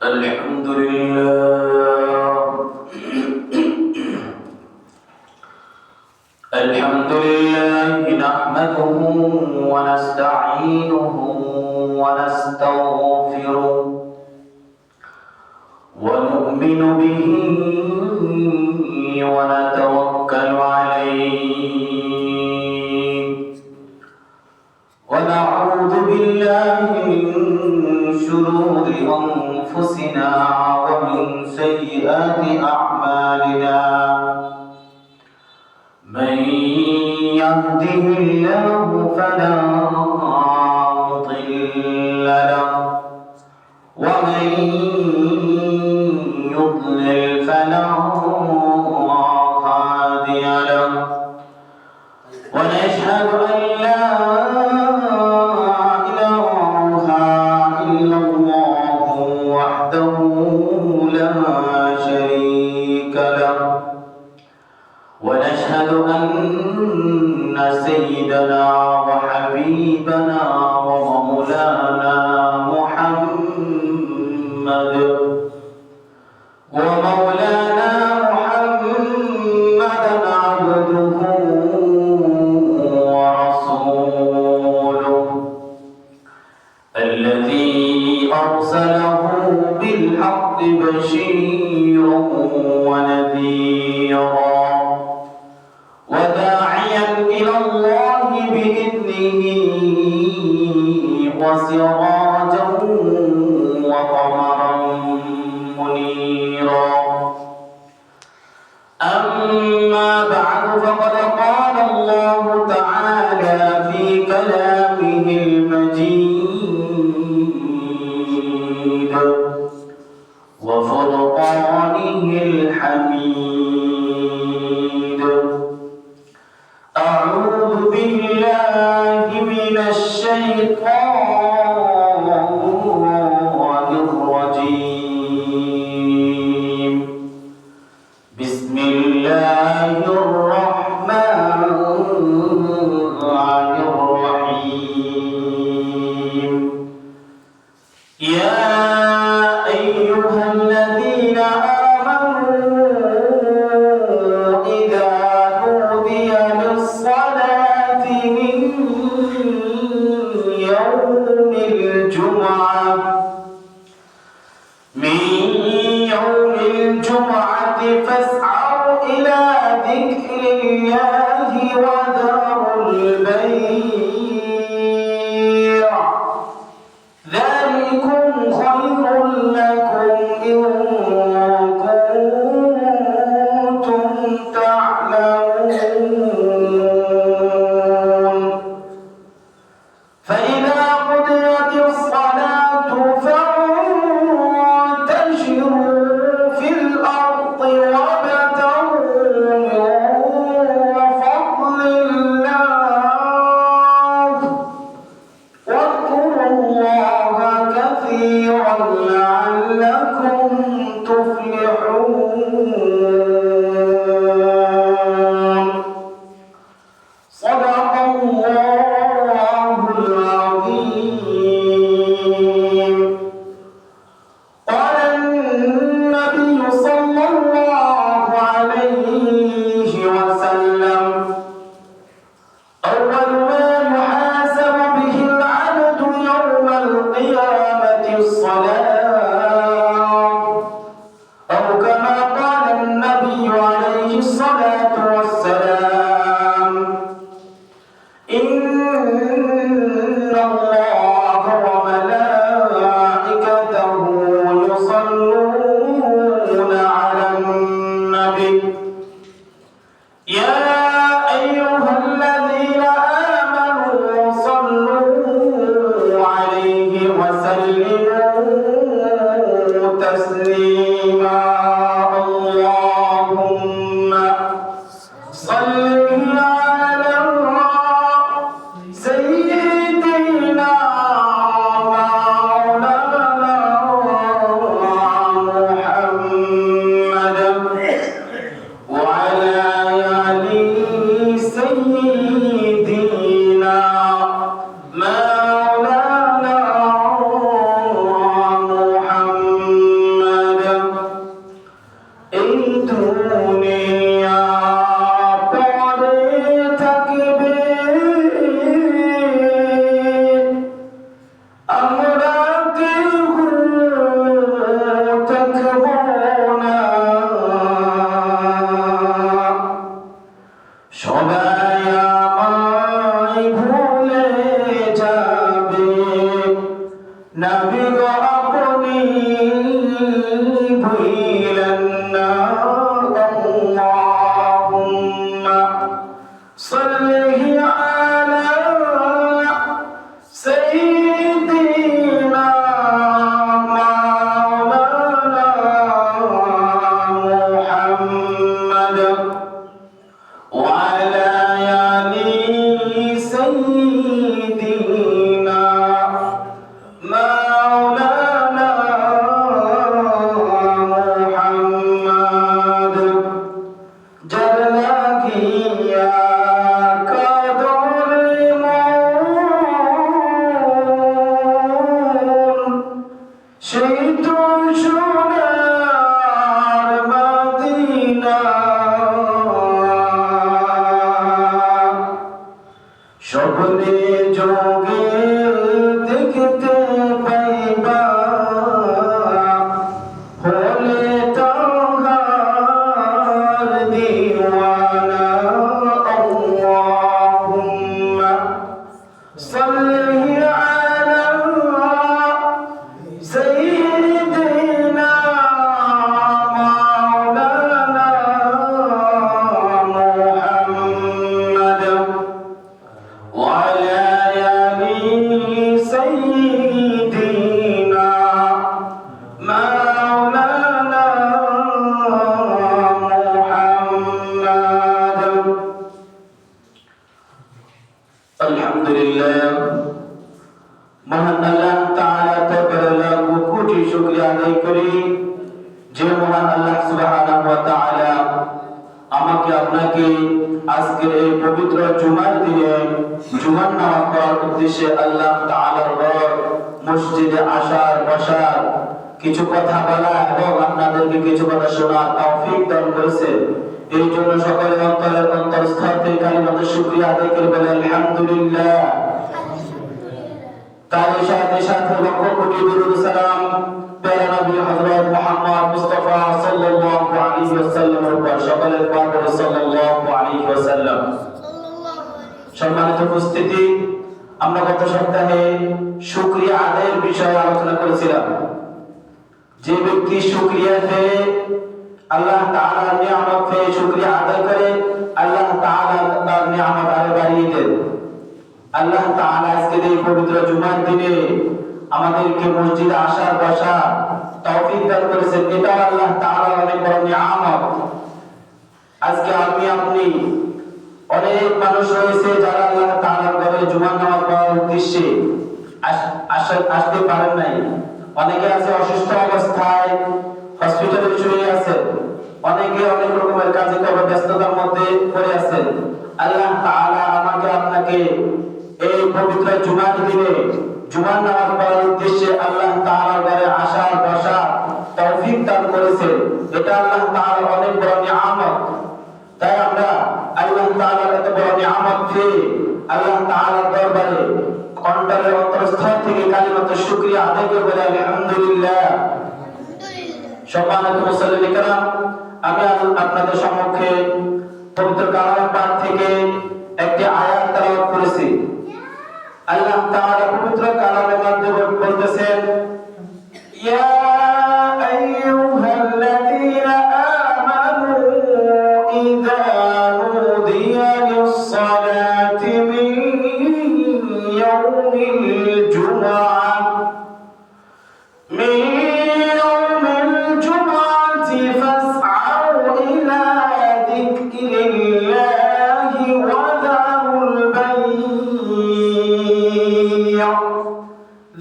الحمد لله الحمد لله نحمده ونستعينه ونستغفره ونؤمن به ونتوكل عليه ونعوذ بالله من شرور أنفسنا ومن سيئات أعمالنا من يهده الله فلا مضل له ومن يضلل فلا هادي له ونشهد أن لا إله إلا الله وحده لا شريك له ونشهد أن سيدنا وحبيبنا ومولانا محمدا عبده ورسوله الذي أرسله بالحق بشيرا ونذيرا وداعيا إلى الله بإذنه وسراجا وقمرا منيرا أما بعد فقد قال الله تعالى في كلامه المجيد وفرقانه الحميد أعوذ بالله من الشيطان الرجيم بسم الله الرحمن الرحيم يا أيها الذين آمنوا إذا نودي للصلاة من يوم الجمعة فاسعوا إلى ذكر الله وذروا البيع ذلكم خير لكم إن كنتم تعلمون فإذا قضيت الصلاة فانتشروا في الأرض وابتغوا من فضل الله واذكروا الله كثيرا لعلكم تفلحون صدق الله العظيم قال النبي صلى الله عليه وسلم أول ما يحاسب به العبد يوم القيامة الصلاة أو كما قال النبي আপনি ভুলেন না আল্লাহুম্মা সাল্লি আলা সাইয়্যিদিনা মাওলানা মুহাম্মাদ ওয়া আলা আলি সাইয়্যিদিনা মাওলানা মুহাম্মাদ জাল্লা গিয়া সেই তো সোনার মদিনা স্বপ্নে যোগে দেখতে পাইবা হলে তাহার দিওয়ানা আল্লাহুম্মা সাল্লি আলা সাইয়্যিদিনা মাওলানা মুহাম্মাদ ওয়া আলা আলি সাইয়্যিদিনা মাওলানা মুহাম্মাদ। আলহামদুলিল্লাহ, মহান আল্লাহ তাআলা তাবারাক ওয়া কোটি শুকরিয়া আদায় করি যে মহান আল্লাহ সুবহানাহু ওয়া তাআলা আমাকে আপনাকে আজকের এই পবিত্র জুমার দিনে জুমার নামাজ পড়ার উদ্দেশ্যে আল্লাহ তাআলার ঘর মসজিদে আসার বসার কিছু কথা বলা এবং আপনাদেরকে কিছু কথা শোনার তৌফিক দান করেছেন। এই জন্য সকলের অন্তরের অন্তরস্থল থেকে কালিমাতুশ শুকরিয়া আদায় করে বলেন আলহামদুলিল্লাহ। তার সাথে সাথে লক্ষ কোটি দুরূদ সালাম প্যারা নবী হযরত মুহাম্মদ মুস্তাফা সাল্লাল্লাহু আলাইহি ওয়াসাল্লামের উপর সকলের পর সাল্লাল্লাহু আলাইহি ওয়াসাল্লাম। সম্মানিত উপস্থিতি, আমরা গত সপ্তাহে শুকরিয়া আদায়ের বিষয়ে আলোচনা করেছিলাম। যে ব্যক্তি শুকরিয়া পেয়ে আল্লাহ তাআলার নিয়ামত পেয়ে শুকরিয়া আদায় করে, আল্লাহ তাআলা তার নিয়ামত আরো বাড়িয়ে দেন। আল্লাহ তাআলা আজকের এই পবিত্র জুমার দিনে আমাদেরকে মসজিদে আসার বসার তৌফিক দান করেছেন। এটা আল্লাহ তাআলার অনেক বড় নিয়ামত। আজকে আপনি অনেক মানুষ রয়েছে যারা আল্লাহ তাআলার ঘরে জুমার নামাজ পড়ার উদ্দেশ্যে আসতে পারেন নাই। অনেকে আছে অসুস্থ অবস্থায় হসপিটালে শুয়ে আছে, অনেকে অনেক রকমের কাজে কর্মে ব্যস্ততার মধ্যে পড়ে আছেন। আল্লাহ তাআলা আমাকে আপনাকে এই পবিত্র জুমার দিনে জুমার নামাজ পড়ার উদ্দেশ্যে আল্লাহ তাআলার ঘরে আসার বসার তৌফিক দান করেছেন। এটা আল্লাহ তাআলার অনেক বড় নিয়ামত। তাই আমরা আল্লাহ তাআলার এত বড় নিয়ামত পেয়ে আল্লাহ তাআলার দরবারে অন্তরের অন্তরস্থল থেকে কালিমাতুশ শুকরিয়া আদায় করে বলি আলহামদুলিল্লাহ। সম্মানিত মুসল্লিন কিরাম, আমি আপনাদের সম্মুখে পবিত্র কালাম পাঠ থেকে একটি আয়াত তেলাওয়াত করেছি। আল্লাহ তাআলা পবিত্র কালামের মাধ্যমে বলতেছেন, ইয়া আইয়ুহাল্লাযীনা আমানু ইযা নুদিয়া লিস-সালাতি মিন ইয়াউমিল জুমআহ فاسعوا إلى ذكر الله وذروا البيع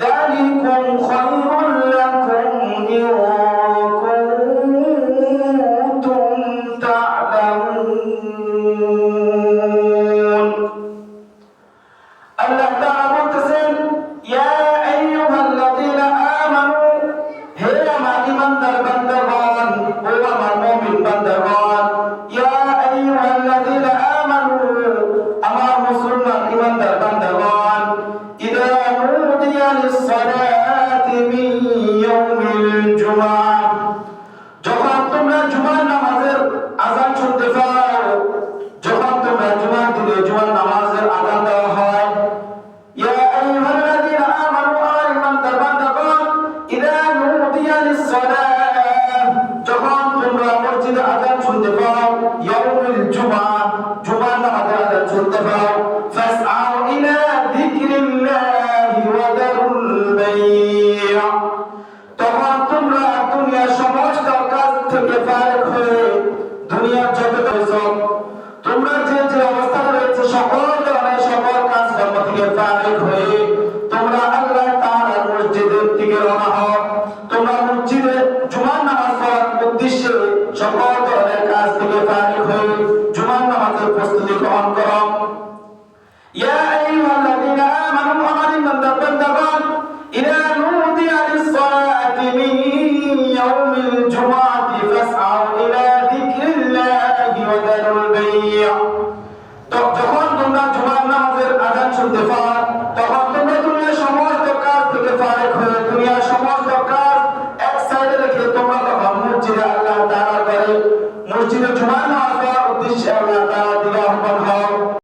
ذلكم خير لكم إن كنتم تعلمون। الله تعالى بلتسن يا أيها الذين آمنوا ইদা নুদিয়া লিস-সালাহ, যখন তোমরা মসজিদে আযান শুনতে পাও, ইয়াউমুল জুমআহ, জুমার নামাজের আযান শুনতে পাও, ফাসআউ ইলা যিকরিল্লাহি ওয়া দারুল বাই', তখন তোমরা দুনিয়ার সমস্ত কাজ থেকে ফারিগ হয়ে দুনিয়ার যত কিছু তোমরা যে যে অবস্থা রয়েছে সকল ধরনের সকল কাজ কর্ম থেকে ফারিগ হয়ে তোমরা আল্লাহ তাআলার মসজিদের দিকে রওনা হও। তোমরা মসজিদে জুমার নামাজ পড়ার উদ্দেশ্যে সকল ধরনের কাজ থেকে ফারিগ হয়ে জুমার নামাজের প্রস্তুতি গ্রহণ করো। ইয়া আইয়ুহাল্লাযীনা আমানু আমানিন বান্দাগণ, ইদা নুদিয়া লিস-সালাতি মিন ইয়াউমিল জুমআতি ফাসআউ ইলা যিকরিল্লাহি ওয়া দারুল বাই', তো যখন তোমরা জুমার নামাজের আযান শুনতে পাও,